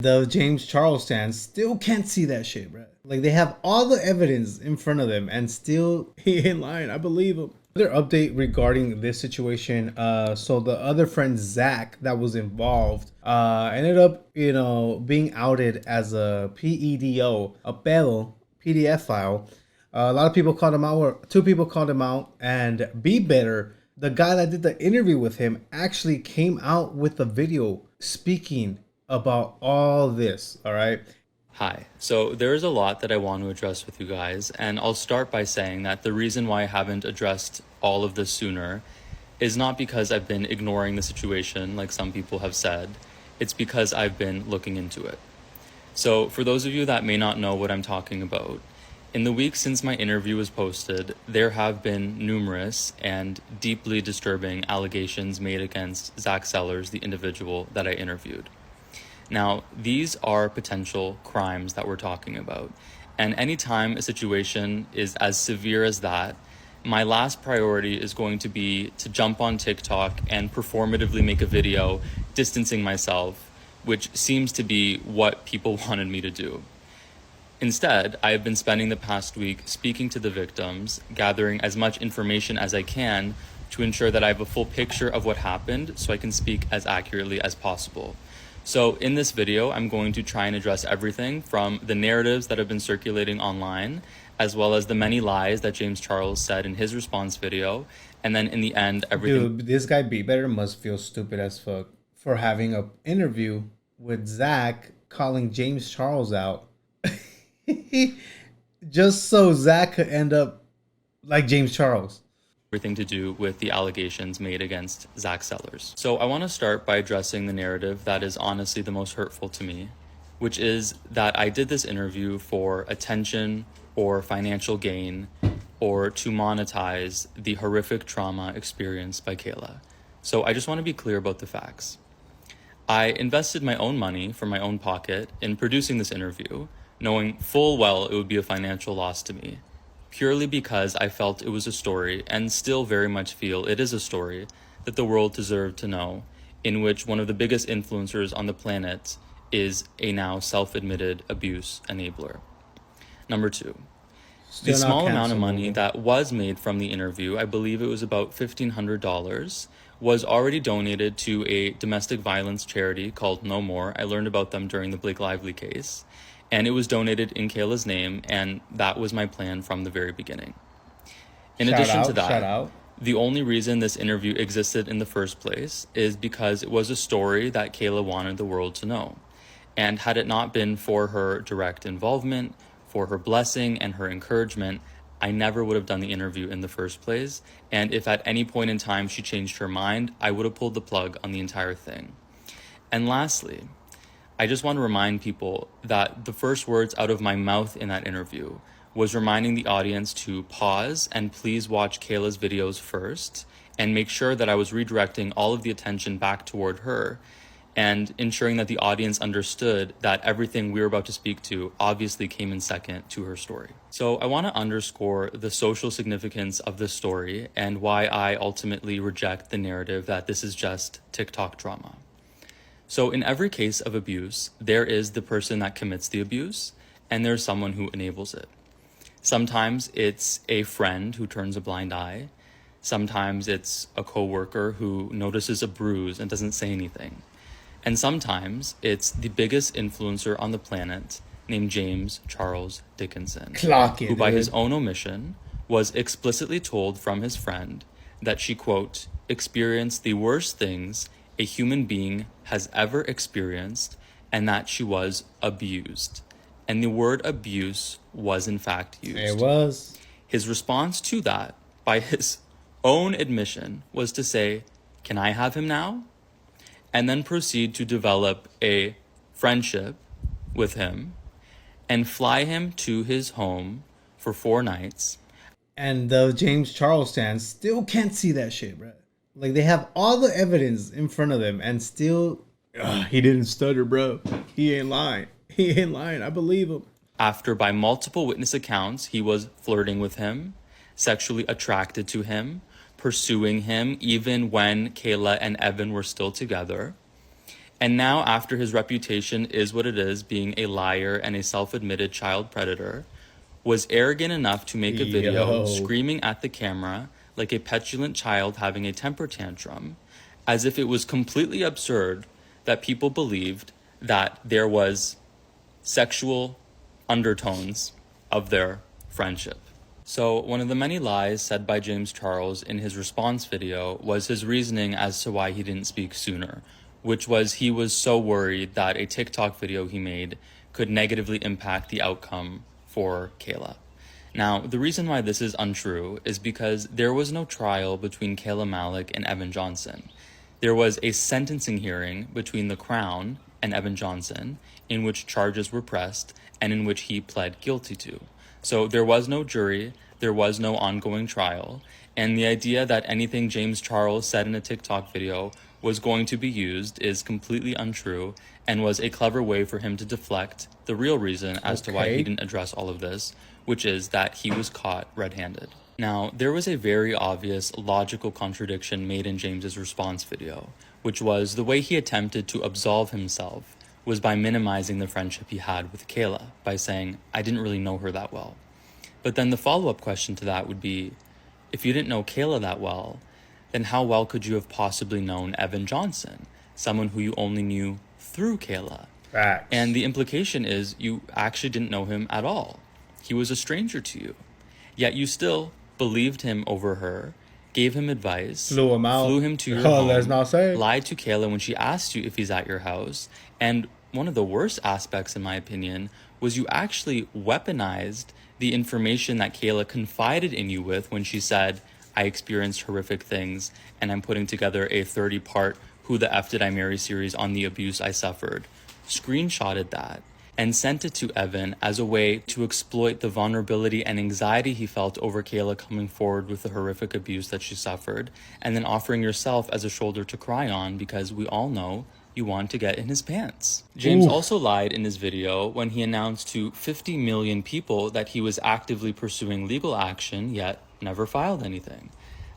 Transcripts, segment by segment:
The James Charles stands still can't see that shit, bro. Like, they have all the evidence in front of them and still he ain't lying. I believe him. Another update regarding this situation. So the other friend Zach that was involved ended up, being outed as a PEDO, a pedo PDF file. A lot of people called him out, or two people called him out, and Be Better, the guy that did the interview with him, actually came out with a video speaking about all this. All right. Hi. So there is a lot that I want to address with you guys, and I'll start by saying that the reason why I haven't addressed all of this sooner is not because I've been ignoring the situation like some people have said. It's because I've been looking into it. So for those of you that may not know what I'm talking about, in the weeks since my interview was posted, there have been numerous and deeply disturbing allegations made against Zach Sellers, the individual that I interviewed. Now, these are potential crimes that we're talking about. And anytime a situation is as severe as that, my last priority is going to be to jump on TikTok and performatively make a video distancing myself, which seems to be what people wanted me to do. Instead, I have been spending the past week speaking to the victims, gathering as much information as I can to ensure that I have a full picture of what happened so I can speak as accurately as possible. So in this video, I'm going to try and address everything from the narratives that have been circulating online, as well as the many lies that James Charles said in his response video. And then in the end, everything. Dude, this guy Be Better must feel stupid as fuck for having an interview with Zach calling James Charles out. Just so Zach could end up like James Charles. Everything to do with the allegations made against Zach Sellers. So I want to start by addressing the narrative that is honestly the most hurtful to me, which is that I did this interview for attention or financial gain or to monetize the horrific trauma experienced by Kayla. So I just want to be clear about the facts. I invested my own money from my own pocket in producing this interview, knowing full well it would be a financial loss to me, purely because I felt it was a story, and still very much feel it is a story, that the world deserved to know, in which one of the biggest influencers on the planet is a now self-admitted abuse enabler. Number two, the small amount of money that was made from the interview, I believe it was about $1,500, was already donated to a domestic violence charity called No More. I learned about them during the Blake Lively case. And it was donated in Kayla's name, and that was my plan from the very beginning. In addition to that, the only reason this interview existed in the first place is because it was a story that Kayla wanted the world to know. And had it not been for her direct involvement, for her blessing and her encouragement, I never would have done the interview in the first place. And if at any point in time she changed her mind, I would have pulled the plug on the entire thing. And lastly, I just want to remind people that the first words out of my mouth in that interview was reminding the audience to pause and please watch Kayla's videos first and make sure that I was redirecting all of the attention back toward her and ensuring that the audience understood that everything we were about to speak to obviously came in second to her story. So I want to underscore the social significance of this story and why I ultimately reject the narrative that this is just TikTok drama. So in every case of abuse, there is the person that commits the abuse, and there's someone who enables it. Sometimes it's a friend who turns a blind eye. Sometimes it's a coworker who notices a bruise and doesn't say anything. And sometimes it's the biggest influencer on the planet named James Charles Dickinson, who by his own omission was explicitly told from his friend that she, quote, experienced the worst things a human being has ever experienced, and that she was abused. And the word abuse was in fact used. It was. His response to that, by his own admission, was to say, "Can I have him now?" And then proceed to develop a friendship with him and fly him to his home for 4 nights. And the James Charles stands still can't see that shit, bro. Like, they have all the evidence in front of them and still, he didn't stutter, bro. He ain't lying. He ain't lying. I believe him. After, by multiple witness accounts, he was flirting with him, sexually attracted to him, pursuing him, even when Kayla and Evan were still together. And now, after his reputation is what it is, being a liar and a self-admitted child predator, was arrogant enough to make a video screaming at the camera like a petulant child having a temper tantrum, as if it was completely absurd that people believed that there was sexual undertones of their friendship. So one of the many lies said by James Charles in his response video was his reasoning as to why he didn't speak sooner, which was he was so worried that a TikTok video he made could negatively impact the outcome for Kayla. Now, the reason why this is untrue is because there was no trial between Kayla Malik and Evan Johnson. There was a sentencing hearing between the Crown and Evan Johnson in which charges were pressed and in which he pled guilty to. So there was no jury, there was no ongoing trial, and the idea that anything James Charles said in a TikTok video was going to be used is completely untrue and was a clever way for him to deflect the real reason as to why he didn't address all of this, which is that he was caught red-handed. Now, there was a very obvious logical contradiction made in James's response video, which was the way he attempted to absolve himself was by minimizing the friendship he had with Kayla, by saying, I didn't really know her that well. But then the follow-up question to that would be, if you didn't know Kayla that well, then how well could you have possibly known Evan Johnson, someone who you only knew through Kayla? Facts. And the implication is you actually didn't know him at all. He was a stranger to you. Yet you still believed him over her, gave him advice, flew him out, flew him to your home, let's not say, lied to Kayla when she asked you if he's at your house, and one of the worst aspects, in my opinion, was you actually weaponized the information that Kayla confided in you with when she said, I experienced horrific things, and I'm putting together a 30-part Who the F Did I Marry series on the abuse I suffered, screenshotted that, and sent it to Evan as a way to exploit the vulnerability and anxiety he felt over Kayla coming forward with the horrific abuse that she suffered, and then offering yourself as a shoulder to cry on because we all know you want to get in his pants. James also lied in his video when he announced to 50 million people that he was actively pursuing legal action, yet never filed anything.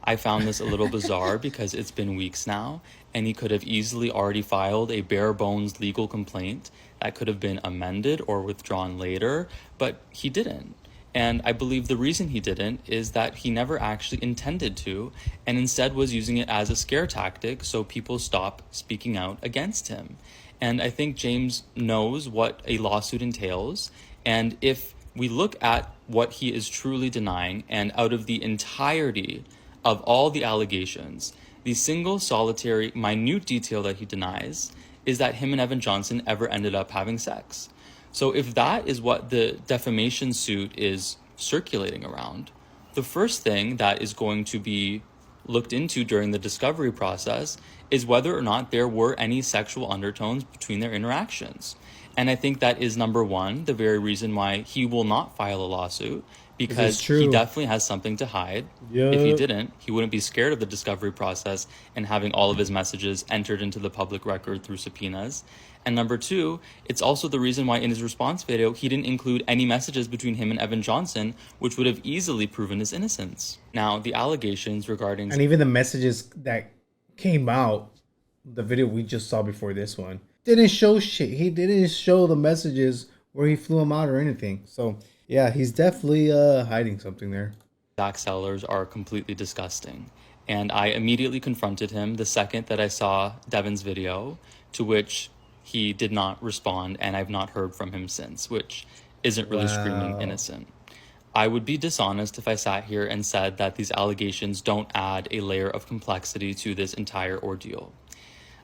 I found this a little bizarre because it's been weeks now, and he could have easily already filed a bare bones legal complaint that could have been amended or withdrawn later, but he didn't. And I believe the reason he didn't is that he never actually intended to, and instead was using it as a scare tactic so people stop speaking out against him. And I think James knows what a lawsuit entails, and if we look at what he is truly denying, and out of the entirety of all the allegations, the single solitary minute detail that he denies is that him and Evan Johnson ever ended up having sex. So if that is what the defamation suit is circulating around, the first thing that is going to be looked into during the discovery process is whether or not there were any sexual undertones between their interactions. And I think that is number one, the very reason why he will not file a lawsuit, because he definitely has something to hide. If he didn't, he wouldn't be scared of the discovery process and having all of his messages entered into the public record through subpoenas. And number two, it's also the reason why in his response video, he didn't include any messages between him and Evan Johnson, which would have easily proven his innocence. Now, the allegations regarding... And even the messages that came out, the video we just saw before this one, didn't show shit. He didn't show the messages where he flew him out or anything. So, yeah, he's definitely hiding something there. Zach sellers are completely disgusting. And I immediately confronted him the second that I saw Devin's video, to which he did not respond, and I've not heard from him since, which isn't really screaming innocent. I would be dishonest if I sat here and said that these allegations don't add a layer of complexity to this entire ordeal.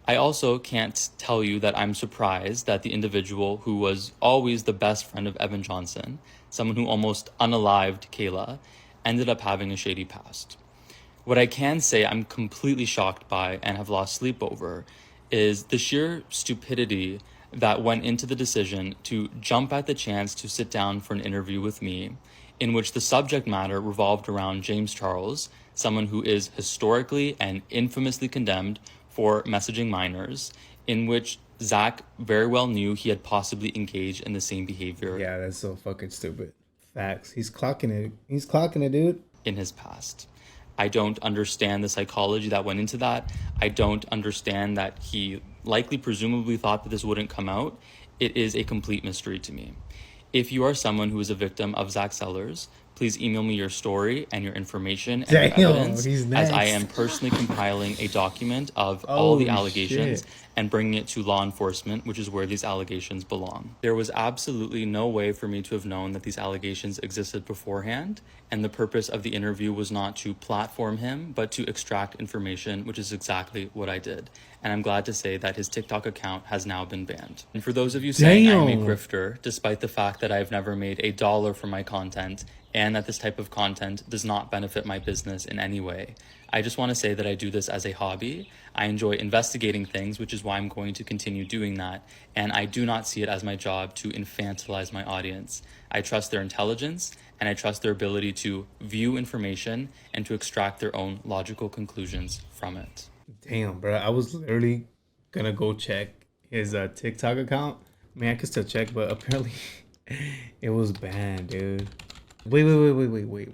I also can't tell you that I'm surprised that the individual who was always the best friend of Evan Johnson, someone who almost unalived Kayla, ended up having a shady past. What I can say I'm completely shocked by and have lost sleep over is the sheer stupidity that went into the decision to jump at the chance to sit down for an interview with me, in which the subject matter revolved around James Charles, someone who is historically and infamously condemned for messaging minors, in which Zach very well knew he had possibly engaged in the same behavior. Yeah, that's so fucking stupid. Facts. He's clocking it. He's clocking it, dude. In his past. I don't understand the psychology that went into that. I don't understand that he likely presumably thought that this wouldn't come out, it is a complete mystery to me. If you are someone who is a victim of Zach Sellers, please email me your story and your information and your Damn, evidence, he's as I next. am personally compiling a document of all the Holy allegations shit. and bringing it to law enforcement, which is where these allegations belong. There was absolutely no way for me to have known that these allegations existed beforehand, and the purpose of the interview was not to platform him, but to extract information, which is exactly what I did. And I'm glad to say that his TikTok account has now been banned. And for those of you saying I am a Damn. grifter, despite the fact that I've never made $1 from my content, and that this type of content does not benefit my business in any way, I just want to say that I do this as a hobby. I enjoy investigating things, which is why I'm going to continue doing that, and I do not see it as my job to infantilize my audience. I trust their intelligence, and I trust their ability to view information and to extract their own logical conclusions from it. Damn, bro. I was literally gonna go check his TikTok account. I mean, I could still check, but apparently it was banned, dude. Wait.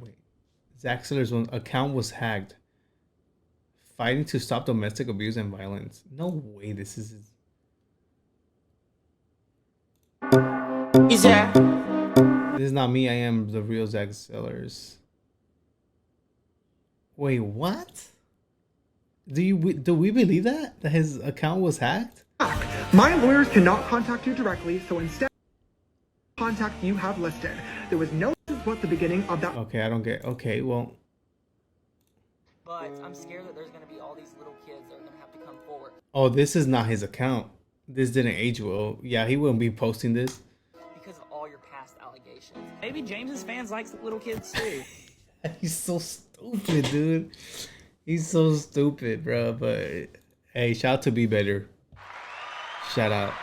Zach Seller's account was hacked. Fighting to stop domestic abuse and violence. No way, this is... This is not me. I am the real Zach Sellers. Wait, what? Do we believe that his account was hacked? My lawyers cannot contact you directly, so instead contact you have listed. There was no what the beginning of that. Okay, I don't get. Okay, well. But I'm scared that there's going to be all these little kids that are going to have to come forward. Oh, this is not his account. This didn't age well. Yeah, he wouldn't be posting this. Because of all your past allegations. Maybe James's fans like little kids too. He's so stupid, dude. He's so stupid, bro. But hey, shout out to Be Better. Shout out.